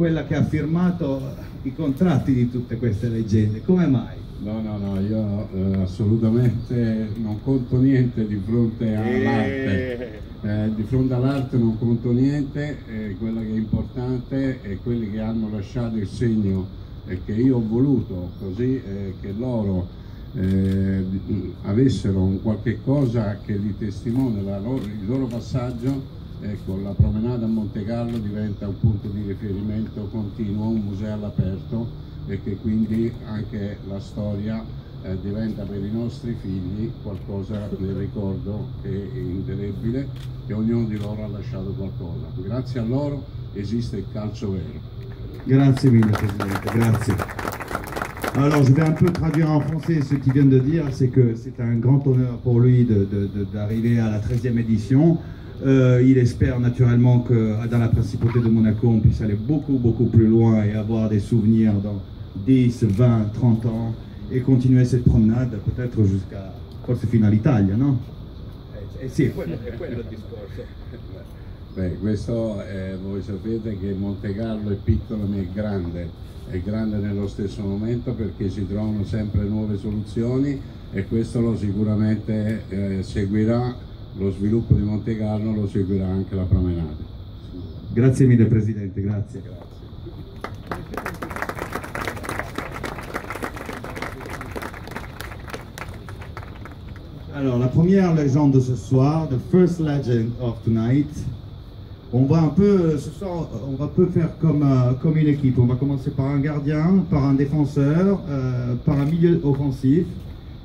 quella che ha firmato i contratti di tutte queste leggende. Come mai? No, io assolutamente non conto niente di fronte all'arte. Di fronte all'arte non conto niente, quello che è importante è quelli che hanno lasciato il segno e che io ho voluto, così che loro avessero un qualche cosa che li testimonia il loro passaggio. Ecco, la promenade a Monte Carlo diventa un punto di riferimento continuo, un museo all'aperto, e che quindi anche la storia diventa per i nostri figli qualcosa del ricordo che è indelebile, che ognuno di loro ha lasciato qualcosa. Grazie a loro esiste il calcio vero. Grazie mille, Presidente, grazie. Alors, je vais un peu traduire en français ce qu'il vient de dire, c'est que c'est un grand honneur pour lui d'arriver à la 13e édition. Il espère naturellement que dans la principauté de Monaco, on puisse aller beaucoup plus loin et avoir des souvenirs dans 10, 20, 30 ans et continuer cette promenade peut-être jusqu'à forse fino all'Italia, no? Sì, è quello il discorso. Beh, questo voi sapete che Monte Carlo è piccolo ma è grande nello stesso momento, perché si trovano sempre nuove soluzioni, e questo lo sicuramente seguirà. Lo sviluppo di Monte Carlo lo seguirà anche la promenade. Grazie mille Presidente, grazie. Alors la première légende de ce soir, the first legend of tonight, on va un peu, ce soir, on va un peu faire comme une équipe. On va commencer par un gardien, par un défenseur, par un milieu offensif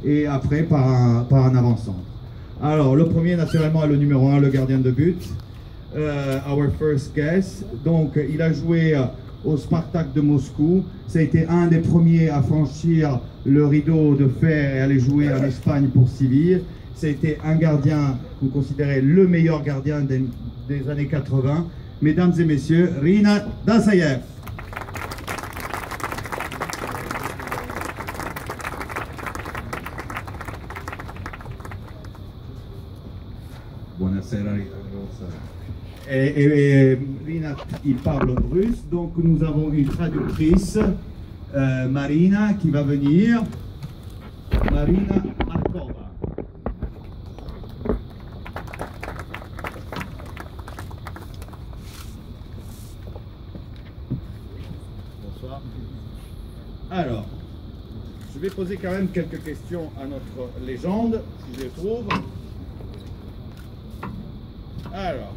et après par un avant-centre. Alors, le premier, naturellement, est le numéro 1, le gardien de but. Our first guest. Donc, il a joué au Spartak de Moscou. Ça a été un des premiers à franchir le rideau de fer et aller jouer en Espagne pour Séville. Ça a été un gardien qu'on considérait le meilleur gardien des années 80. Mesdames et messieurs, Rinat Dasayev. Buonasera. Et Rinat, il parle russe, donc nous avons une traductrice, Marina, qui va venir. Marina Markova. Bonsoir. Alors, je vais poser quand même quelques questions à notre légende, si je les trouve. Alors,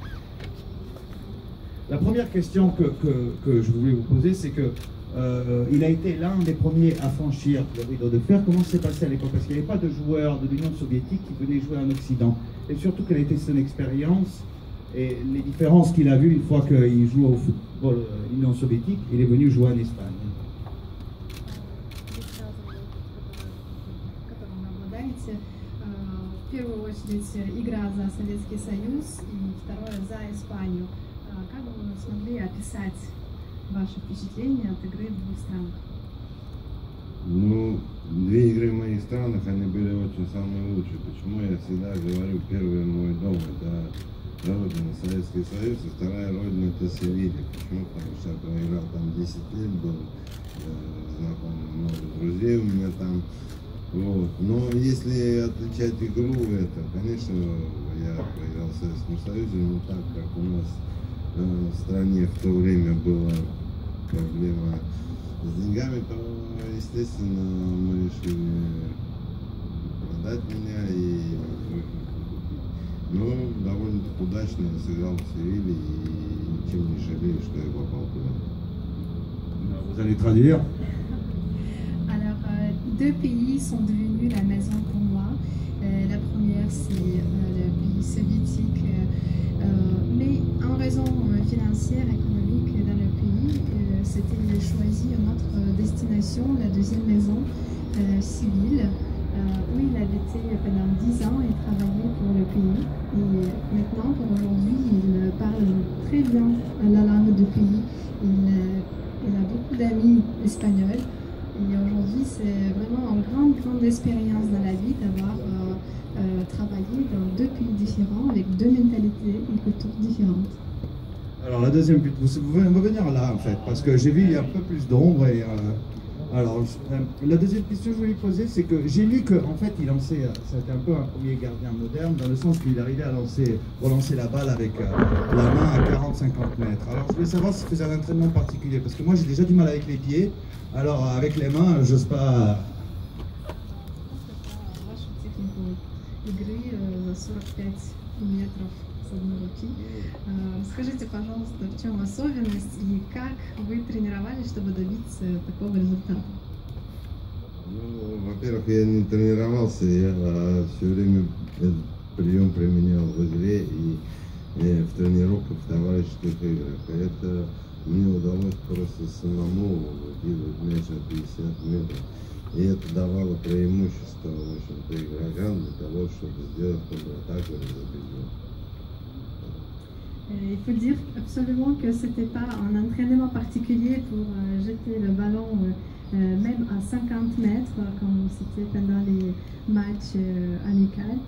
la première question que je voulais vous poser, c'est que il a été l'un des premiers à franchir le rideau de fer. Comment s'est passé à l'époque? Parce qu'il n'y avait pas de joueurs de l'Union soviétique qui venaient jouer en Occident. Et surtout, quelle était son expérience et les différences qu'il a vues une fois qu'il joue au football Union soviétique, il est venu jouer en Espagne. В первую очередь игра за Советский Союз и второе за Испанию. Как бы вы смогли описать ваши впечатления от игры в двух странах? Ну, две игры в моих странах, они были очень самые лучшие. Почему я всегда говорю, первый мой дом это родина Советский Союз, и вторая родина это Севилья. Почему? Потому что я проиграл там 10 лет, был знаком, много друзей у меня там. Вот. Но если отличать игру, это, конечно, я проиграл в Советском Союзе, но так как у нас в стране в то время была проблема с деньгами, то, естественно, мы решили продать меня, но довольно-таки удачно я сыграл в Севилье и ничем не жалею, что я попал туда. Vous allez traduire? Deux pays sont devenus la maison pour moi. La première, c'est le pays soviétique, mais en raison financière, économique dans le pays, c'était choisi notre destination, la deuxième maison, Séville, où il habitait pendant 10 ans et travaillé pour le pays. Et maintenant, pour aujourd'hui, il parle très bien la langue du pays. Il a beaucoup d'amis espagnols. Et aujourd'hui, c'est vraiment une grande expérience dans la vie d'avoir travaillé dans deux pays différents, avec deux mentalités et cultures différentes. Alors la deuxième but, on va venir là en fait, parce que j'ai vu il y a un peu plus d'ombre. Et alors la deuxième question que je voulais poser, c'est que j'ai lu qu'en fait il lançait, c'était un peu un premier gardien moderne, dans le sens qu'il arrivait à relancer la balle avec la main à 40-50 mètres. Alors je voulais savoir s'il faisait un entraînement particulier, parce que moi j'ai déjà du mal avec les pieds, alors avec les mains, j'ose pas. Игры за 45 метров с одной руки. Скажите, пожалуйста, в чем особенность и как вы тренировались, чтобы добиться такого результата? Ну, во-первых, я не тренировался, я все время этот прием применял в игре и в тренировках, в товарищеских играх. И это мне удалось просто самому выкидывать мяч на 50 метров. И это давало преимущество, в общем-то, игрокам для того, чтобы сделать контратаку или забить гол. Il faut dire absolument que ce n'était pas un entraînement particulier pour jeter le ballon même à 50 mètres, comme c'était pendant les matchs amicaux.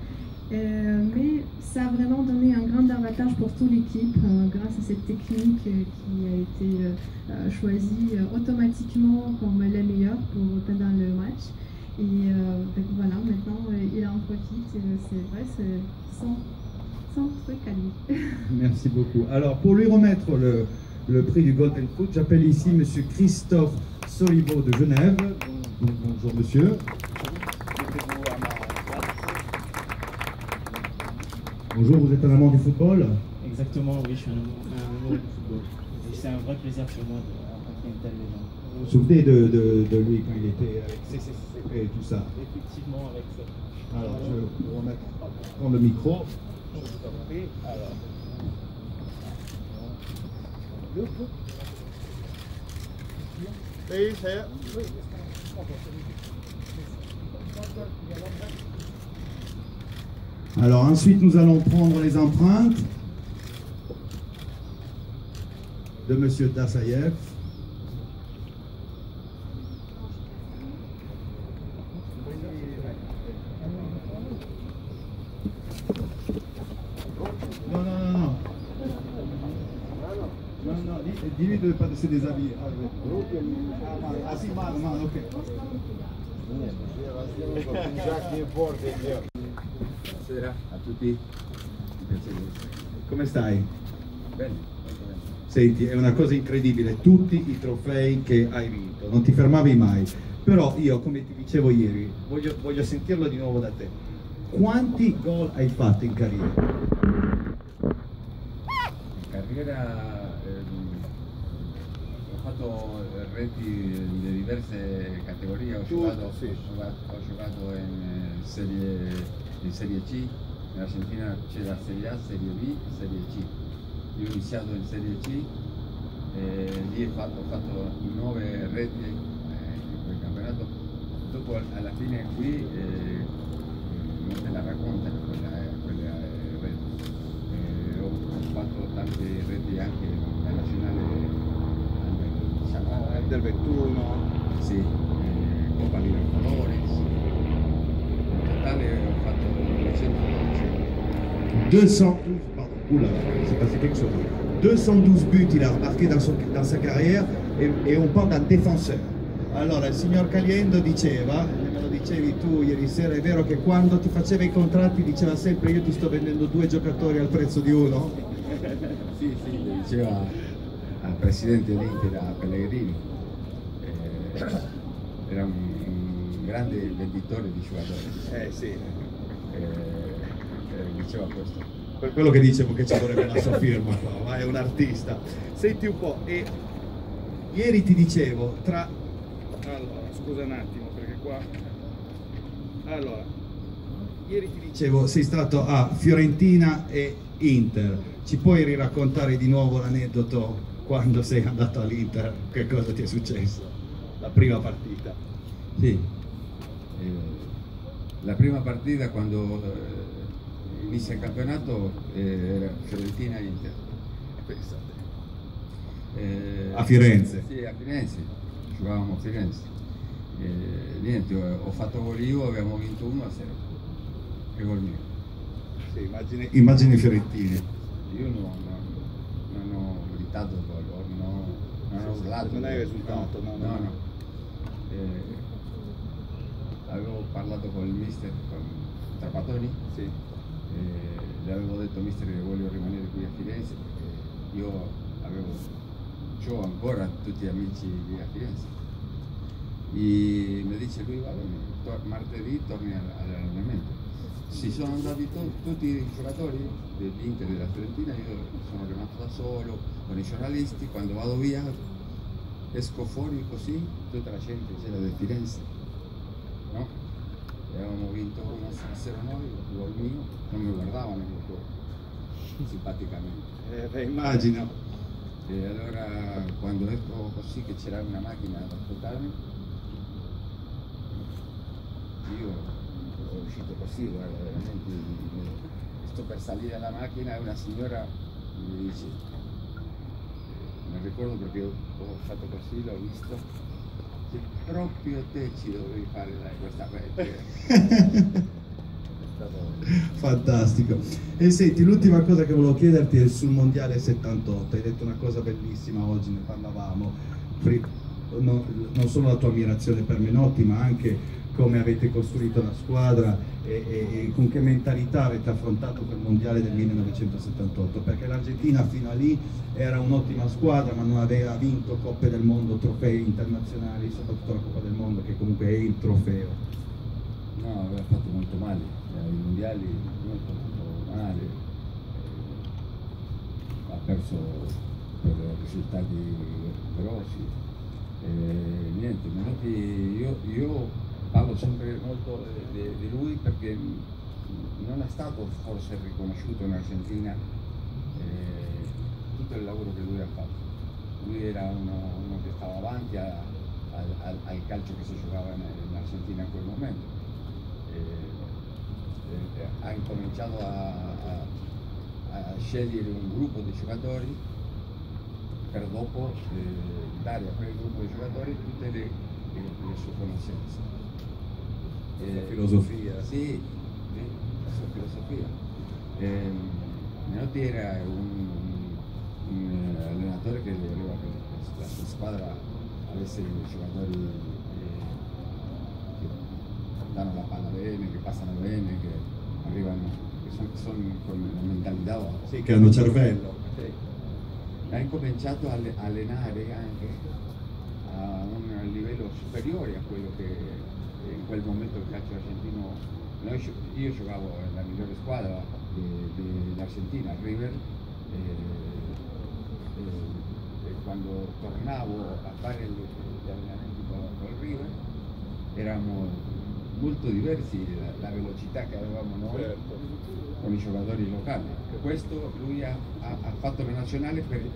Mais ça a vraiment donné un grand avantage pour toute l'équipe grâce à cette technique qui a été choisie automatiquement comme la meilleure pendant le match. Et voilà, maintenant il en profite, c'est vrai, c'est son truc à lui. Merci beaucoup. Alors pour lui remettre le prix du Golden Foot, j'appelle ici Monsieur Christophe Soliveau de Genève. Bonjour monsieur. Bonjour, vous êtes un amant du football? Exactement, oui, je suis un amoureux du football. Et c'est un vrai plaisir pour moi de rencontrer une telle légende. Vous vous souvenez de lui quand il était avec CCCP et tout ça? Effectivement, avec ça. Alors, je vais vous remettre, prendre le micro. Alors. Alors ensuite nous allons prendre les empreintes de Monsieur Tassayev. Non, dis-lui de ne pas se déshabiller. Ah si, mal, ok. Buonasera a tutti. Come stai? Bene. Senti, è una cosa incredibile, tutti i trofei che hai vinto, non ti fermavi mai. Però io, come ti dicevo ieri, voglio sentirlo di nuovo da te. Quanti gol hai fatto in carriera? In carriera ho fatto reti di diverse categorie, ho giocato in serie C, in Argentina c'è la Serie A, Serie B e Serie C. Io ho iniziato in Serie C e lì ho fatto 9 reti in quel campionato. Dopo alla fine qui non te la raccontano quelle reti. Ho fatto tante reti anche nella nazionale Del 21. Sì, Coppa Libertadores. In totale ho fatto 212, pardon, oulala, c'est passé quelque chose. 212 buts il a marqué dans sa carriera e un po' da défenseur. Allora il signor Caliendo diceva, me lo dicevi tu ieri sera, è vero che quando ti faceva i contratti diceva sempre io ti sto vendendo 2 giocatori al prezzo di uno? Sì, diceva al presidente dell'Inter, a Pellegrini, era un grande venditore di giocatori. Sì. Diceva questo. Per quello che dicevo che ci vorrebbe la sua firma qua, ma è un artista. Senti un po', e ieri ti dicevo, allora, scusa un attimo, perché qua... Allora, ieri ti dicevo, sei stato a Fiorentina e Inter. Ci puoi riraccontare di nuovo l'aneddoto quando sei andato all'Inter? Che cosa ti è successo? La prima partita. Sì. La prima partita quando inizia il campionato era Fiorentina-Inter. A Firenze? Sì, a Firenze, giocavamo a Firenze. Niente, ho fatto gol io, abbiamo vinto 1-0. Che gol mio. Sì, immagini fiorentine. Io non ho risultato poi, non ho urlato. Non è il risultato, no. Avevo parlato con il mister, con Trapattoni, Sì. le avevo detto mister che voglio rimanere qui a Firenze perché c'ho ancora tutti gli amici lì a Firenze. E mi dice lui, va bene, martedì torni all'allenamento. Si sono andati tutti i giocatori dell'Inter e della Fiorentina, io sono rimasto da solo con i giornalisti. Quando vado via esco fuori così, tutta la gente c'era di Firenze, no? E avevamo vinto 1-0 noi, il gol mio, non mi guardavano molto simpaticamente. Immagino. E allora quando esco così che c'era una macchina ad aspettarmi, io sono uscito così, guarda, veramente sto per salire dalla macchina e una signora mi dice, mi ricordo perché ho fatto così, l'ho visto, che proprio te ci dovevi fare questa rete. Fantastico. E senti, l'ultima cosa che volevo chiederti è sul Mondiale 78. Hai detto una cosa bellissima oggi, ne parlavamo. Non solo la tua ammirazione per Menotti, ma anche come avete costruito la squadra e con che mentalità avete affrontato quel Mondiale del 1978, perché l'Argentina fino a lì era un'ottima squadra ma non aveva vinto Coppe del Mondo, trofei internazionali, soprattutto la Coppa del Mondo che comunque è il trofeo. No, aveva fatto molto male, i mondiali molto male, ha perso per risultati grossi. Niente, Menotti, io parlo sempre molto di lui perché non è stato forse riconosciuto in Argentina tutto il lavoro che lui ha fatto. Lui era uno che stava avanti al calcio che si giocava in Argentina in quel momento. Ha incominciato a scegliere un gruppo di giocatori per dopo dare a quel gruppo di giocatori tutte le sue conoscenze. La filosofia. Sì, la sua filosofia. Menotti era un allenatore che voleva che la sua squadra avesse giocatori che danno la palla bene, che passano bene, che arrivano, che sono con la mentalità. Sì, che hanno cervello. Sì. Ha incominciato a allenare anche a un livello superiore a quello che in quel momento il calcio argentino. Io giocavo nella migliore squadra dell'Argentina, River, e quando tornavo a fare gli allenamenti con River eravamo molto diversi, la velocità che avevamo noi con i giocatori locali. Questo lui ha fatto la nazionale per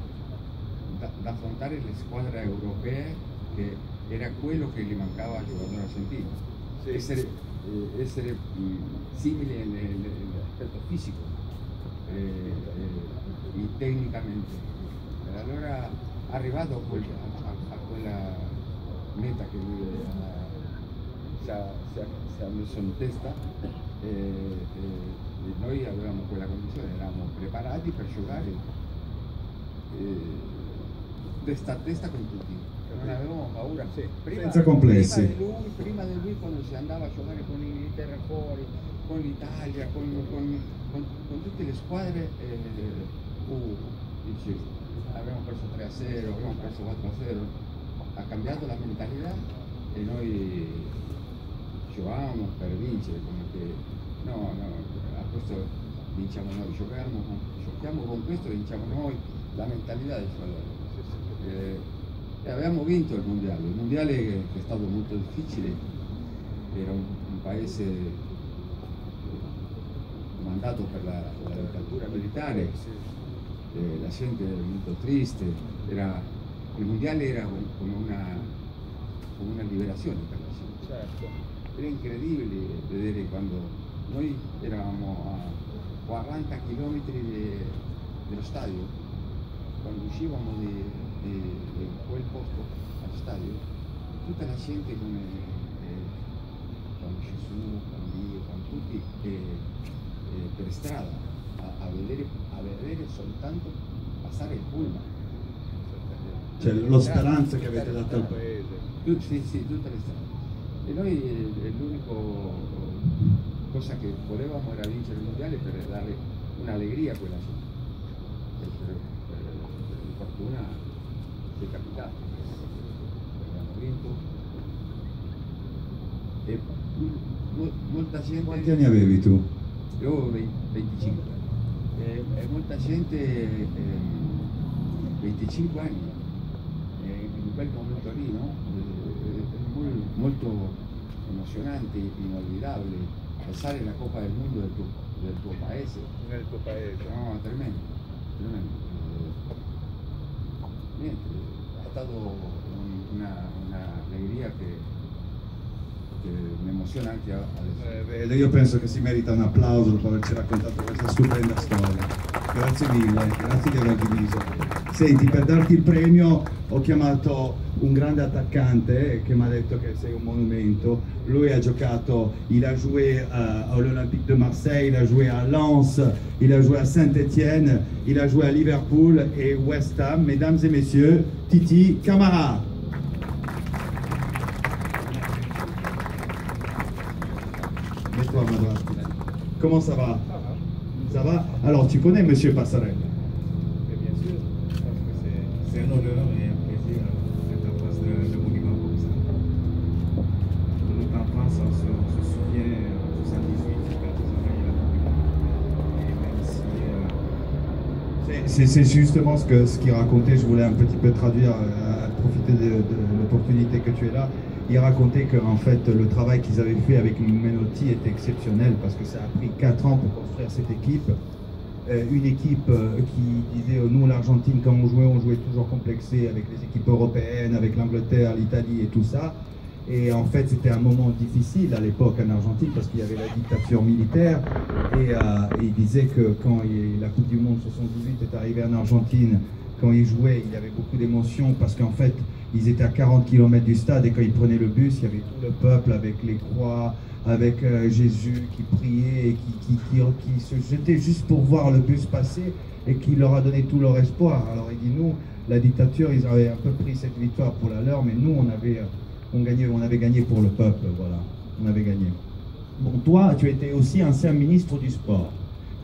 da affrontare le squadre europee, che era quello che gli mancava al giocatore argentino. Sì. Essere simile nell'aspetto fisico e tecnicamente. E allora arrivato a quella meta che lui si ha messo in testa, noi avevamo quella condizione, eravamo preparati per giocare testa a testa con tutti, non avevamo paura. Sì, senza complessi. Prima di lui quando si andava a giocare con l'Inghilterra fuori, con l'Italia, con tutte le squadre, dice, abbiamo perso 3-0, abbiamo perso 4-0, ha cambiato la mentalità e noi giocavamo per vincere, come che no, a questo vinciamo noi, giochiamo con questo, vinciamo noi, la mentalità del giocatore. E avevamo vinto il mondiale che è stato molto difficile, era un paese mandato per la dittatura militare, la gente era molto triste, il mondiale era come una liberazione per la gente. Certo. Era incredibile vedere quando noi eravamo a 40 km dello stadio, quando uscivamo di quel posto allo stadio, tutta la gente con Gesù, con Dio, con tutti per strada a vedere soltanto passare il pullman, Cioè lo speranza che avete dato al paese. Sì, tutte le strade. E noi l'unica cosa che volevamo era vincere il mondiale per dare un'allegria a quella gente. Per fortuna ci è capitato. Abbiamo vinto. E molta gente... Quanti anni avevi tu? Io ho 25. E molta gente, 25 anni. In quel momento lì, no? È molto emozionante, inolvidabile, alzare la Coppa del Mondo del tuo paese. Nel tuo paese. No, tremendo, tremendo. Niente, è stata un'allegria che mi emoziona anche adesso. Io penso che si merita un applauso dopo averci raccontato questa stupenda storia. Grazie mille, grazie di aver diviso. Senti, per darti il premio ho chiamato un grande attaccante che mi ha detto che sei un monumento. Lui ha giocato, il a joué all'Olympique de Marseille, il a joué à Lens, il a joué à Saint-Étienne, il a joué à Liverpool et West Ham. Mesdames et messieurs, Titi Camara. Mets-toi à ma droite. Comment ça va? Ça va? Alors, tu connais Monsieur Passarella? Bien sûr, parce que c'est un honneur et un plaisir d'être en face de monuments comme ça. Notre enfance, on se souvient en 78 quand ils ont gagné la Coupe du Monde. Et même si... C'est justement ce qu'il racontait, je voulais un petit peu traduire, profiter de l'opportunité que tu es là. Il racontait qu'en fait le travail qu'ils avaient fait avec Menotti était exceptionnel parce que ça a pris 4 ans pour construire cette équipe. Une équipe qui disait nous l'Argentine quand on jouait toujours complexé avec les équipes européennes, avec l'Angleterre, l'Italie et tout ça. Et en fait c'était un moment difficile à l'époque en Argentine parce qu'il y avait la dictature militaire et il disait que quand la Coupe du Monde 78 est arrivée en Argentine, quand ils jouaient il y avait beaucoup d'émotions parce qu'en fait ils étaient à 40 km du stade et quand ils prenaient le bus, il y avait tout le peuple avec les croix, avec Jésus qui priait et qui se jetait juste pour voir le bus passer et qui leur a donné tout leur espoir. Alors il dit nous, la dictature, ils avaient un peu pris cette victoire pour la leur, mais nous on avait gagné pour le peuple, voilà, on avait gagné. Bon, toi, tu étais aussi ancien ministre du sport.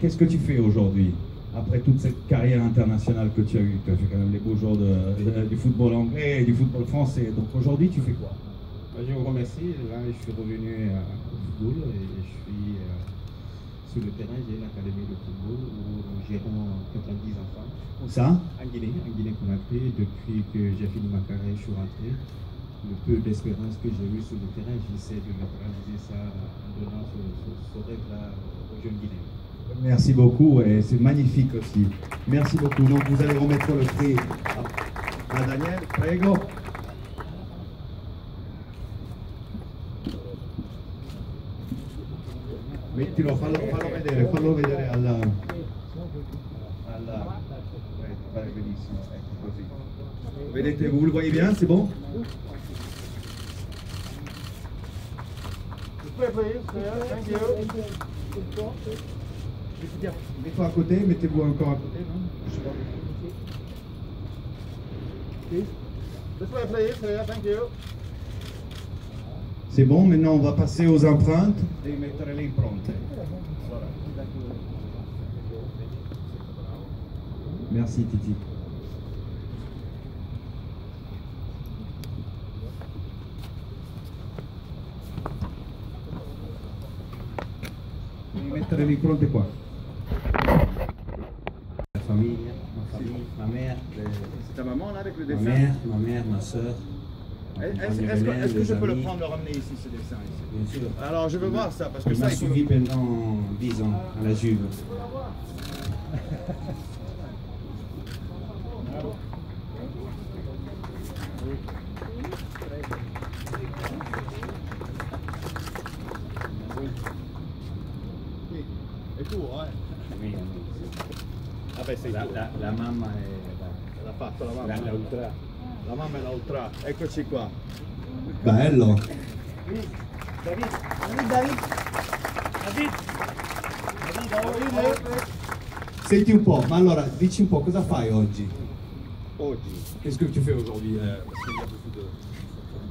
Qu'est-ce que tu fais aujourd'hui? Après toute cette carrière internationale que tu as eue, tu as fait quand même les beaux jours du football anglais et du football français. Donc aujourd'hui, tu fais quoi? Je vous remercie. Là, je suis revenu au football et je suis sur le terrain. J'ai une académie de football où nous gérons 90 enfants. Où ça? En Guinée-Conakry. Depuis que j'ai fini ma carrière, je suis rentré. Le peu d'espérance que j'ai eu sur le terrain, j'essaie de réaliser ça en donnant ce rêve-là aux jeunes Guinéens. Merci beaucoup et c'est magnifique aussi. Merci beaucoup. Donc vous allez remettre le prix à Daniel. Prego. Mettilo, fallo vedere alla... Benissimo, ecco così. Vedete, vous le voyez bien, c'est bon? Thank you. Mets-toi à côté, mettez-vous encore à côté, non? Je sais pas. This way, please. Here, thank you. C'est bon, maintenant on va passer aux empreintes et mettre le impronte. Voilà. Merci Titi. Devi mettere le impronte qua. La famille, ma mère, C'est ta maman là avec le ma mère, ma soeur. Est-ce que je peux le prendre, le ramener ici, ce dessin ici? Bien sûr. Alors je veux voir ça parce que Il ça m'a il faut... suivi pendant 10 ans à la Juve. È tuo, Mia, Vabbè, sei tu. la mamma è L'ha fatto la mamma. la ultra. La mamma è la ultra. Eccoci qua. Bello. Senti un po', ma allora dici un po' cosa fai oggi? oggi? Qu'est-ce que tu fais aujourd'hui? Parce qu'il y a beaucoup de...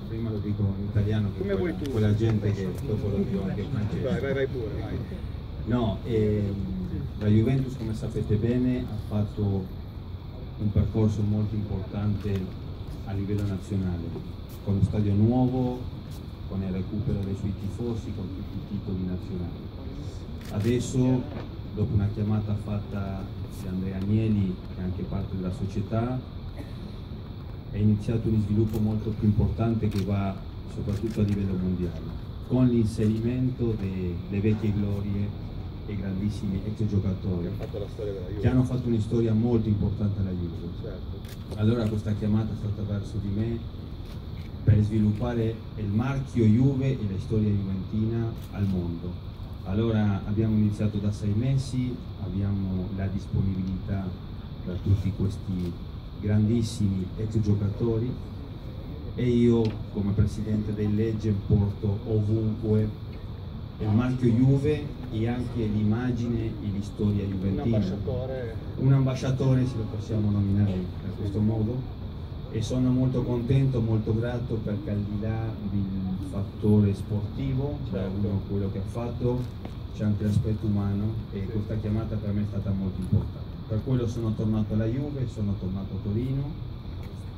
Prima lo dico in italiano, che Come vuoi tu? quella gente che dopo lo dico anche in francese. Vai pure, vai. No, la Juventus, come sapete bene, ha fatto un percorso molto importante a livello nazionale, con lo stadio nuovo, con il recupero dei suoi tifosi, con tutti i titoli nazionali. Adesso, dopo una chiamata fatta da Andrea Agnelli, che è anche parte della società, è iniziato un sviluppo molto più importante che va soprattutto a livello mondiale, con l'inserimento delle vecchie glorie e grandissimi ex giocatori che hanno fatto una storia molto importante alla Juve. Certo. Allora questa chiamata è stata verso di me per sviluppare il marchio Juve e la storia juventina al mondo. Allora abbiamo iniziato da 6 mesi, abbiamo la disponibilità da tutti questi grandissimi ex giocatori e io come presidente del Legge porto ovunque il marchio Juve e anche l'immagine e la storia juventina. Un ambasciatore, se lo possiamo nominare in questo modo, e sono molto contento, molto grato perché al di là del fattore sportivo, quello che ha fatto, c'è anche l'aspetto umano e questa chiamata per me è stata molto importante. Per quello sono tornato alla Juve, sono tornato a Torino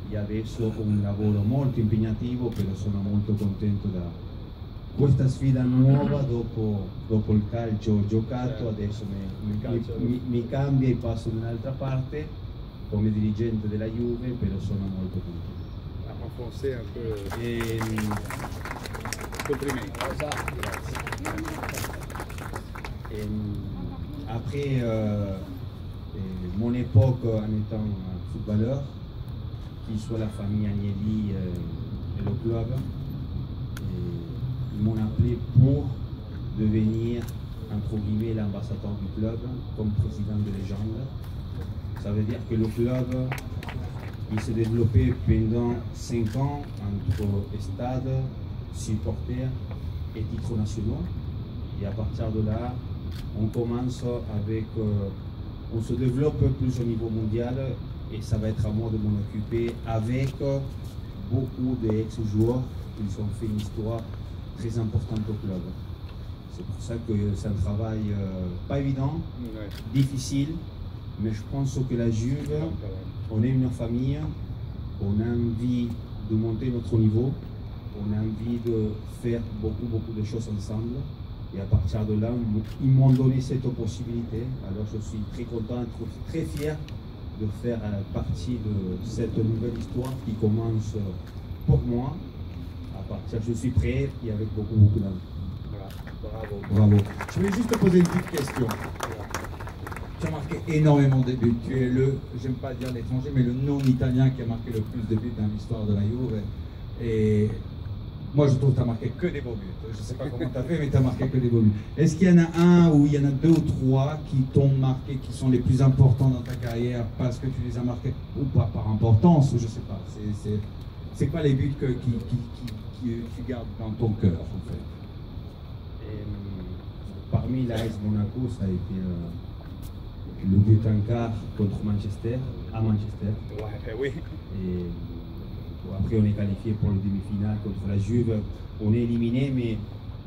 e adesso ho un lavoro molto impegnativo, però sono molto contento da questa sfida nuova dopo il calcio giocato. Adesso mi cambia e passo da un'altra parte come dirigente della Juve, però sono molto contento. Complimenti. Après mon époque en étant footballeur, qu'il soit la famille Agnelli et le club, ils m'ont appelé pour devenir, entre guillemets, l'ambassadeur du club comme président de légende. Ça veut dire que le club, il s'est développé pendant 5 ans entre stade, supporters et titres nationaux. Et à partir de là, on commence avec, on se développe plus au niveau mondial et ça va être à moi de m'en occuper avec beaucoup d'ex-joueurs qui ont fait une histoire très importante au club. C'est pour ça que c'est un travail pas évident, difficile, mais je pense que la Juve, on est une famille, on a envie de monter notre niveau, on a envie de faire beaucoup de choses ensemble. Et à partir de là, ils m'ont donné cette possibilité. Alors je suis très content, très fier de faire partie de cette nouvelle histoire qui commence pour moi. À partir, je suis prêt et avec beaucoup d'envie. Bravo. Je voulais juste te poser une petite question. Tu as marqué énormément de buts. Tu es le, j'aime pas dire l'étranger, mais le non-italien qui a marqué le plus de buts dans l'histoire de la Juve. Et moi, je trouve que tu as marqué que des beaux buts. Je ne sais pas comment tu as fait, mais tu as marqué que des beaux buts. Est-ce qu'il y en a un ou il y en a 2 ou 3 qui t'ont marqué, qui sont les plus importants dans ta carrière parce que tu les as marqués ou pas par importance, je ne sais pas. C'est quoi les buts que tu gardes dans ton cœur, en fait? Parmi l'AS Monaco, ça a été le but en quart contre Manchester, à Manchester. Ouais, oui. Et après, on est qualifié pour le demi-finale contre la Juve. On est éliminé, mais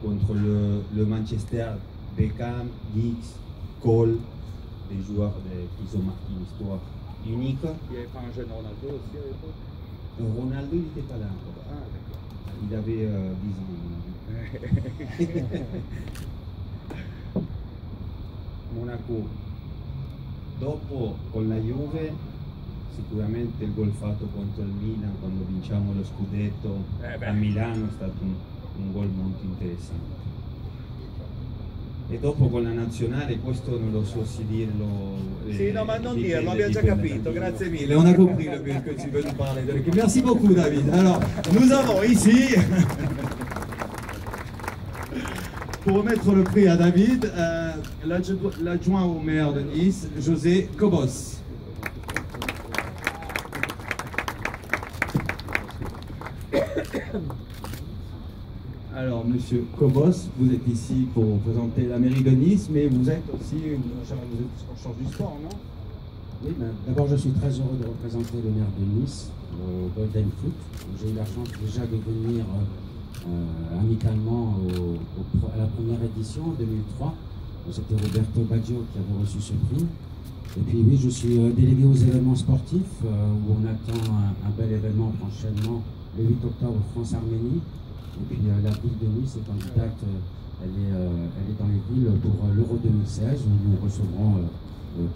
contre le Manchester, Beckham, Giggs, Cole, des joueurs qui ont marqué une histoire unique. Il n'y avait pas un jeune Ronaldo aussi à l'époque? Ronaldo, il n'était pas là encore. Ah, d'accord. Il avait 10 ans. Monaco. Dopo con la Juve sicuramente il gol fatto contro il Milan quando vinciamo lo scudetto a Milano è stato un gol molto interessante. E dopo con la nazionale, questo non lo so se dirlo. Sì, no, ma non dirlo, abbiamo già capito, grazie mille. On a compris le but que tu veux nous parler de l'équipe. Merci beaucoup, David. Alors, nous avons ici, pour remettre le prix à David, l'adjoint au maire de Nice, José Cobos. Alors, monsieur Cobos, vous êtes ici pour présenter la mairie de Nice, mais vous êtes aussi, vous êtes en charge du sport, non? Oui, d'abord je suis très heureux de représenter le maire de Nice au Golden Foot. J'ai eu la chance déjà de venir amicalement à la première édition en 2003. C'était Roberto Baggio qui avait reçu ce prix. Et puis oui, je suis délégué aux événements sportifs où on attend un bel événement prochainement le 8 octobre France-Arménie. Et puis la ville de Nice est candidate, elle est dans les villes pour l'Euro 2016 où nous recevrons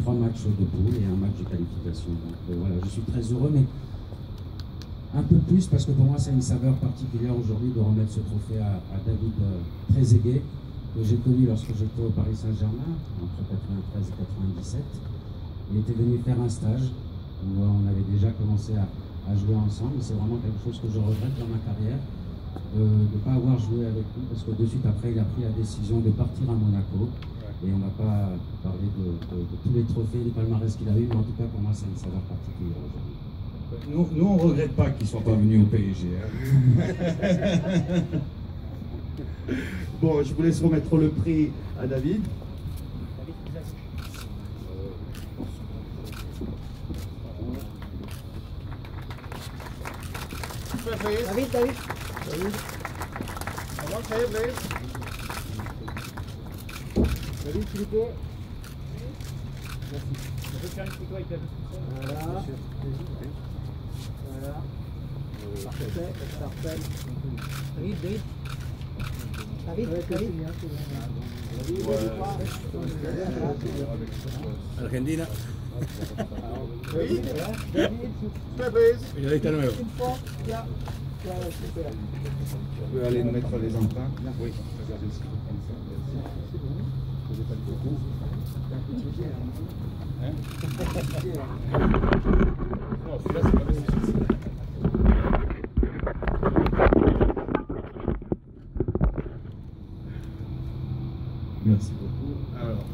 3 matchs de poule et un match de qualification. Donc voilà, je suis très heureux, mais un peu plus parce que pour moi c'est une saveur particulière aujourd'hui de remettre ce trophée à David Trezeguet, que j'ai connu lorsque j'étais au Paris Saint-Germain entre 93 et 97. Il était venu faire un stage où on avait déjà commencé à jouer ensemble. C'est vraiment quelque chose que je regrette dans ma carrière, de ne pas avoir joué avec lui, parce que de suite après il a pris la décision de partir à Monaco. Et on ne va pas parler de tous les trophées, les palmarès qu'il a eu, mais en tout cas pour moi c'est une saveur particulière aujourd'hui. Nous on ne regrette pas qu'il ne soit pas venu au PSG. Hein. Bon, je vous laisse remettre le prix à David. David. David, s'il vous plaît. Merci. On peut faire une photo avec David tout seul. Voilà. Voilà. Parfait. David. Argentina. David, une fois, là. Tu peux aller nous mettre les empreintes. Oui. Merci beaucoup. Alors.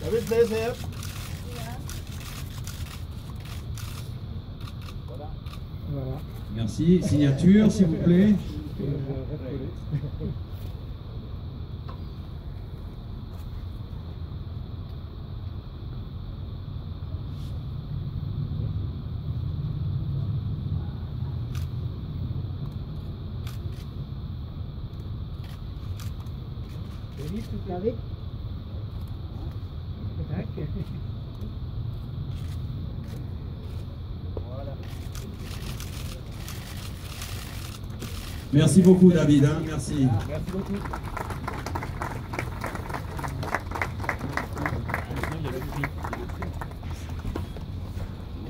David, please here. Voilà. Merci. Signature, s'il vous plaît. David. Voilà. Merci beaucoup David, hein, merci. Merci beaucoup.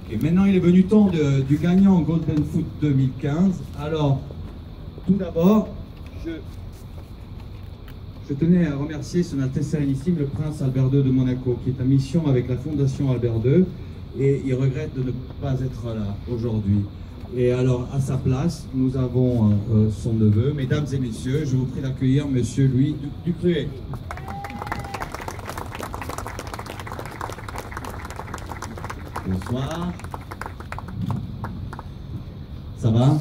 Et maintenant il est venu temps du gagnant Golden Foot 2015. Alors, tout d'abord, je tenais à remercier Son Altesse Sérénissime, le Prince Albert II de Monaco, qui est en mission avec la Fondation Albert II, et il regrette de ne pas être là aujourd'hui. Et alors, à sa place, nous avons son neveu. Mesdames et messieurs, je vous prie d'accueillir Monsieur Louis Ducruet. Bonsoir. Ça va?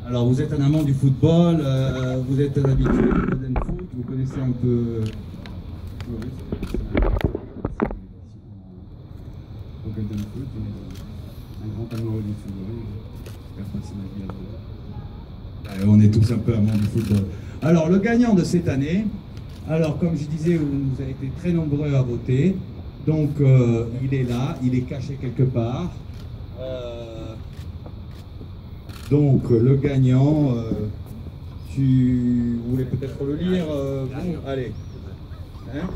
Alors, vous êtes un amant du football, vous êtes un habitué du Golden Foot, vous connaissez un peu... Au Golden Foot, un grand amoureux du football, j'espère passer ma vie à deux. On est tous un peu amants du football. Alors, le gagnant de cette année, alors comme je disais, vous avez été très nombreux à voter, donc il est là, il est caché quelque part. Donc le gagnant, tu voulais peut-être le lire, bon, allez. Hein,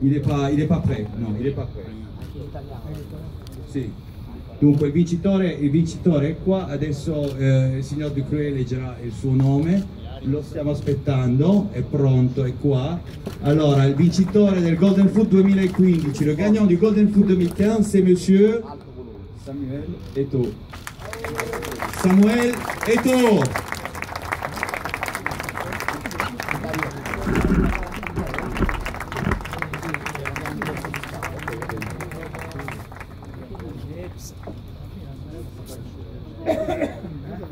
il est pas prêt, non, il n'est pas prêt. Sì. Dunque il vincitore è qua, adesso il signor Ducreux leggerà il suo nome, lo stiamo aspettando, è pronto, è qua. Allora, il vincitore del Golden Foot 2015, le gagnant du Golden Foot 2015, c'est monsieur Samuel Eto'o. Samuel Eto'o.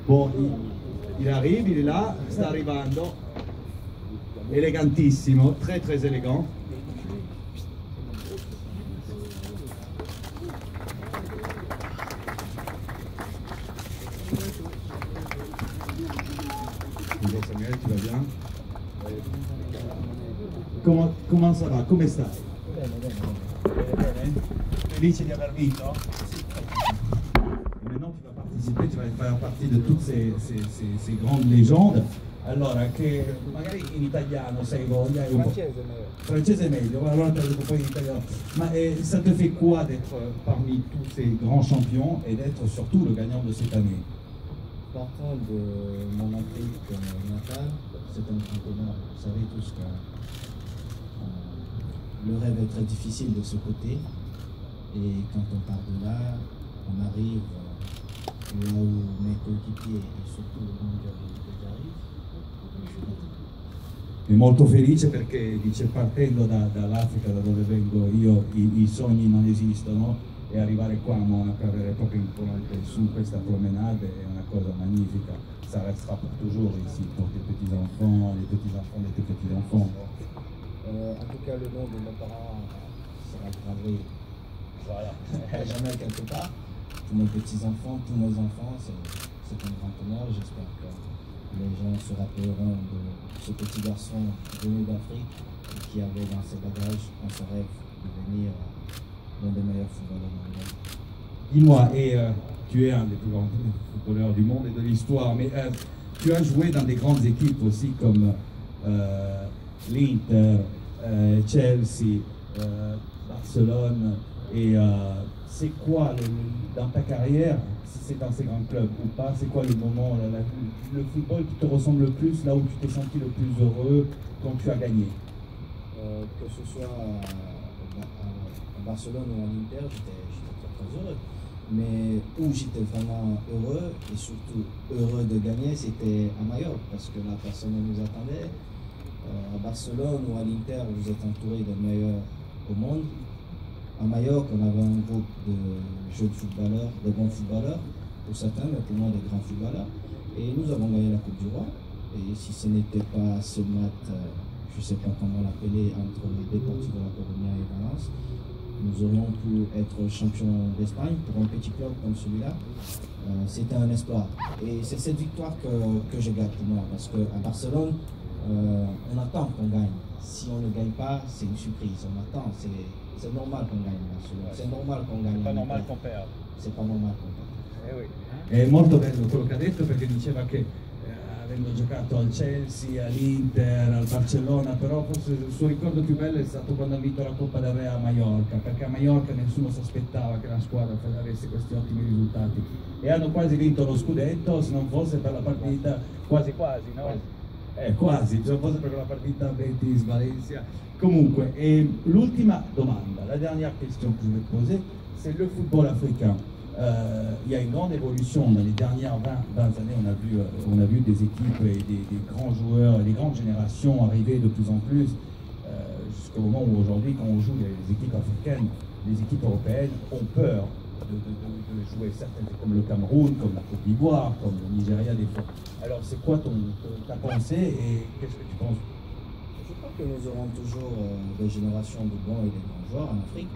Bon, il arrive, il est là, sta arrivando, elegantissimo, très très élégant. Bonjour Samuel, tu vas bien? Comment ça va? Come stai? Bene. Felice di aver vinto? Participer, tu vas faire partie de toutes ces grandes légendes. Allora, che magari in italiano sei voglia, francese è meglio, allora te lo dico poi in italiano. Ma ça te fait quoi d'être parmi tous ces grands champions et d'être surtout le gagnant de cette année? Partant de mon Afrique natale, c'est un grand honneur. Vous savez tous que le rêve est très difficile de ce côté, et quand on part de là, on arrive là où mes coéquipiers e surtout le monde che arrive. È molto felice perché dice, partendo dall'Africa, da dove vengo io, i sogni non esistono, e arrivare qua a Monaco, avere proprio su questa promenade è una cosa magnifica. Ça restera pour toujours ici pour tes petits-enfants, les petits-enfants de tes petits-enfants. En tout cas, le nom de mes parents sera gravé, voilà, jamais quelque part. Tous mes petits-enfants, tous mes enfants, c'est un grand honneur. J'espère que les gens se rappelleront de ce petit garçon venu d'Afrique qui avait dans ses bagages ce rêve de devenir l'un des meilleurs footballeurs mondiaux. Dis-moi, et tu es un des plus grands footballeurs du monde et de l'histoire, mais tu as joué dans des grandes équipes aussi comme l'Inter, Chelsea, Barcelone, et c'est quoi dans ta carrière, si c'est dans ces grands clubs ou pas, c'est quoi le moment, le football qui te ressemble le plus, là où tu t'es senti le plus heureux quand tu as gagné? Que ce soit à Barcelone ou à l'Inter, j'étais très heureux. Mais où j'étais vraiment heureux et surtout heureux de gagner, c'était à Majorque, parce que là personne ne nous attendait. À Barcelone ou à l'Inter, vous êtes entouré des meilleurs au monde. À Majorque, on avait un groupe de jeunes footballeurs, de bons footballeurs, pour certains, mais pour moi des grands footballeurs. Et nous avons gagné la Coupe du Roi. Et si ce n'était pas ce match, je ne sais pas comment l'appeler, entre le Deportivo La Coruña et Valence, nous aurions pu être champions d'Espagne pour un petit club comme celui-là. C'était un espoir. Et c'est cette victoire que je garde pour moi, parce qu'à Barcelone, on attend qu'on gagne. Si on ne gagne pas, c'est une surprise. On attend, c'est normal qu'on gagne. C'est normal qu'on gagne. C'est pas normal qu'on perde. C'est pas normal qu'on perde. Eh oui. È molto bello quello che ha detto, perché diceva che avendo giocato al Chelsea, all'Inter, al Barcellona, però forse il suo ricordo più bello è stato quando ha vinto la Coppa del Re a Maiorca, perché a Maiorca nessuno si aspettava che la squadra avesse questi ottimi risultati, e hanno quasi vinto lo scudetto, se non fosse per la partita quasi no? Quasi, se non fosse per la partita Betis-Valencia. Comunque, l'ultima domanda, la dernière question que je vais te poser, c'est le football africain. Il y a une grande évolution dans les dernières 20 années. On a vu des équipes et des grands joueurs, des grandes générations arriver de plus en plus, jusqu'au moment où aujourd'hui, quand on joue les équipes africaines, les équipes européennes ont peur de jouer certaines, comme le Cameroun, comme la Côte d'Ivoire, comme le Nigeria des fois. Alors c'est quoi ta pensée et qu'est-ce que tu penses? Je crois que nous aurons toujours des générations de bons et de grands joueurs en Afrique.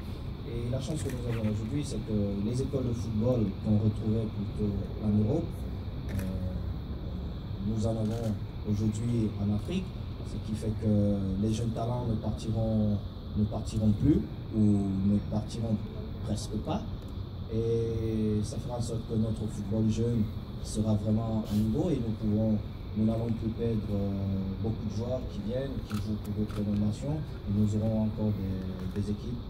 Et la chance que nous avons aujourd'hui, c'est que les écoles de football qu'on retrouvait plutôt en Europe, nous en avons aujourd'hui en Afrique, ce qui fait que les jeunes talents ne partiront plus ou ne partiront presque pas. Et ça fera en sorte que notre football jeune sera vraiment à niveau et nous n'allons plus perdre beaucoup de joueurs qui viennent, qui jouent pour d'autres nations, et nous aurons encore des équipes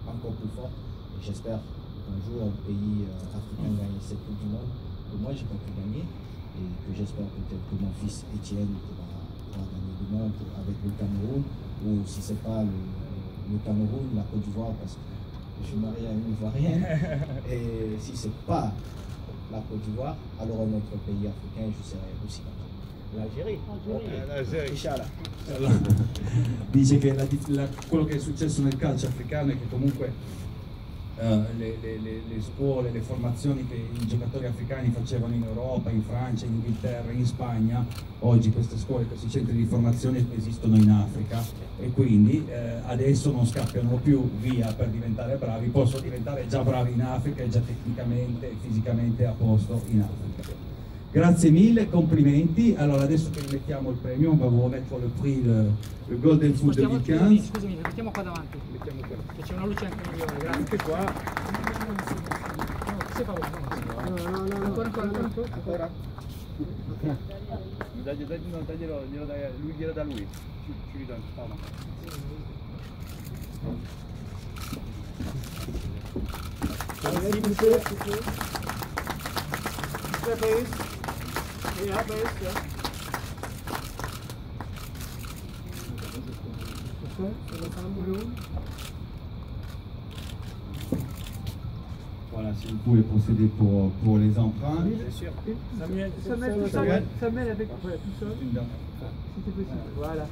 encore plus fortes j'espère qu'un jour un pays africain gagne cette Coupe du Monde que moi j'ai pas pu gagner, et que j'espère peut-être que mon fils Étienne pourra gagner demain avec le Cameroun, ou si c'est pas le Cameroun, la Côte d'Ivoire, parce que je suis marié à une Ivoirienne, et si c'est pas la Côte d'Ivoire, alors un autre pays africain, je serai aussi content. L'Algérie. Inshallah. Dice che quello che è successo nel calcio africano è che comunque le scuole, le formazioni che i giocatori africani facevano in Europa, in Francia, in Inghilterra, in Spagna, oggi queste scuole, questi centri di formazione esistono in Africa, e quindi adesso non scappiano più via per diventare bravi, possono diventare già bravi in Africa e già tecnicamente e fisicamente a posto in Africa. Grazie mille, complimenti. Allora adesso che rimettiamo il premio, on va vous remettre le prix, le Golden Foot 2015. Scusami, mettiamo qua davanti. Mettiamo qua. Che c'è una luce anche migliore, grazie. Anche qua. No, sei paura, no. Ancora. Glielo da lui. Ci ridò, Paola. Voilà, si vous pouvez procéder pour les emprunts. Bien sûr. Samuel avec tout seul. Si c'est possible. Voilà.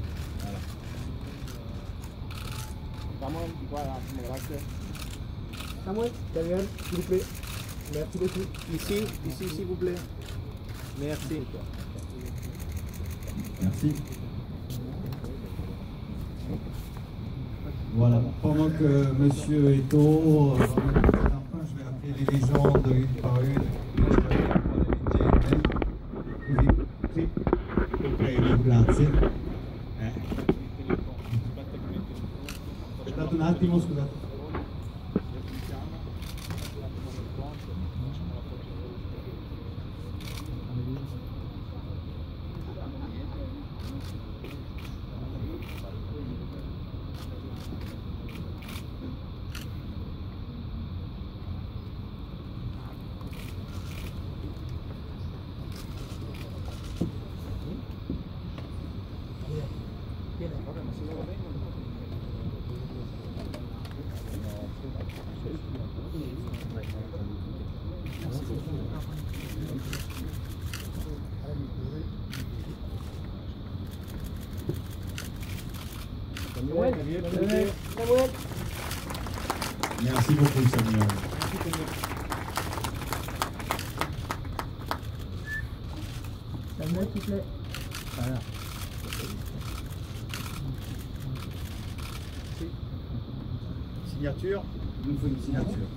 Samuel, Daniel, s'il vous plaît. Merci beaucoup. Ici, s'il vous plaît. Merci. Merci. Voilà, pendant que monsieur Eto'o va mettre les emprunts, je vais appeler les légendes une par une. Prego, grazie. Aspettate un attimo, scusate. Merci beaucoup, Samuel. Samuel, s'il te plaît. Voilà. Signature, il nous faut une signature.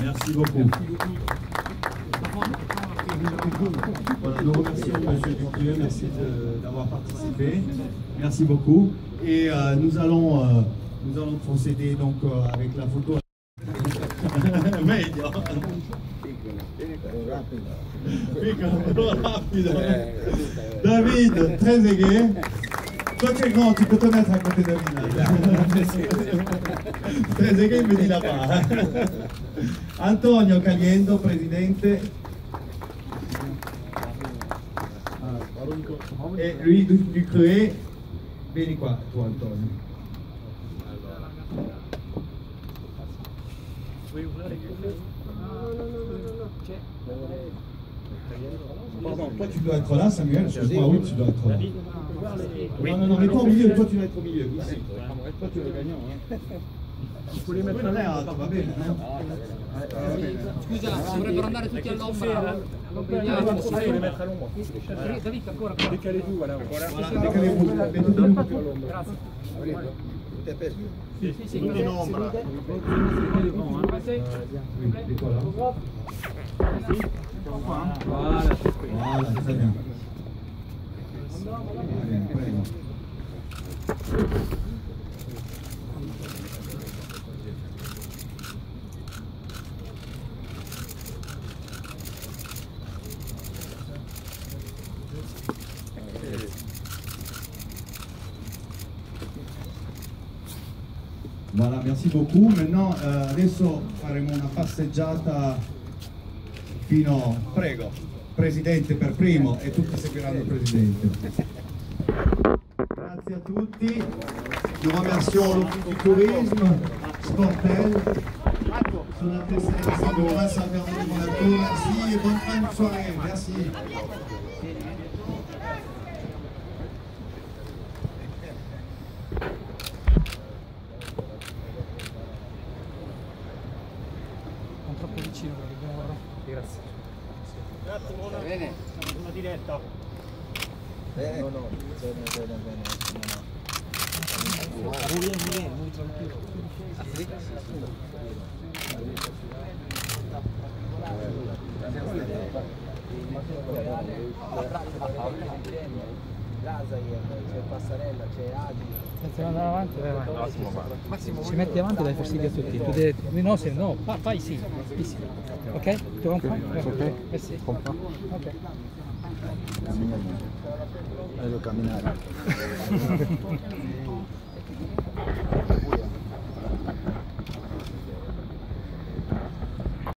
Merci beaucoup. Voilà, nous remercions M. Dupieux, merci d'avoir participé. Merci beaucoup. Et nous allons procéder donc avec la photo. Meglio. Piccolo, rapido. David, Trezeguet. Toi tu es grand, tu peux te mettre à côté de David. Trezeguet il me dit là-bas. Antonio Caliendo, presidente. E lui Ducreux, vieni qua tu Antonio. Pardon, toi tu dois être là Samuel, excuse-moi, oui tu dois être là. Non, mais toi au milieu, toi tu dois être au milieu, ici. Toi tu es le gagnant. Il faut les mettre va bene. Scusa, dovrebbero andare tutti all'ombra. Non puoi les mettre à l'ombre. David, ancora. Décalez-vous, voilà. Décalez-vous, mettete un po' più all'ombra. Grazie. Tutti a peso. Sì, in ombra. Voilà, très bien. Prego. Voilà, merci beaucoup. Maintenant, adesso faremo una passeggiata fino, prego, Presidente per primo e tutti seguiranno il Presidente. Grazie a tutti. Nous remercions l'Office du Tourisme, Sportel, son Altesse Signora Saint-Bernard de Monaco. Merci et bonne fin de soirée. Merci. Troppo vicino perché dobbiamo... Grazie. Un attimo, una diretta. Bene? No, bene. Muy bien, muy tranquilo. ¿Así? C'è Passarella, c'è Adi. Senza andare avanti, vai avanti. Massimo, ci metti avanti, dai fastidio a tutti. Tu devi, no, se no, fai sì. Ok? Tu comprends? Ok. Merci. Ok. Devo camminare.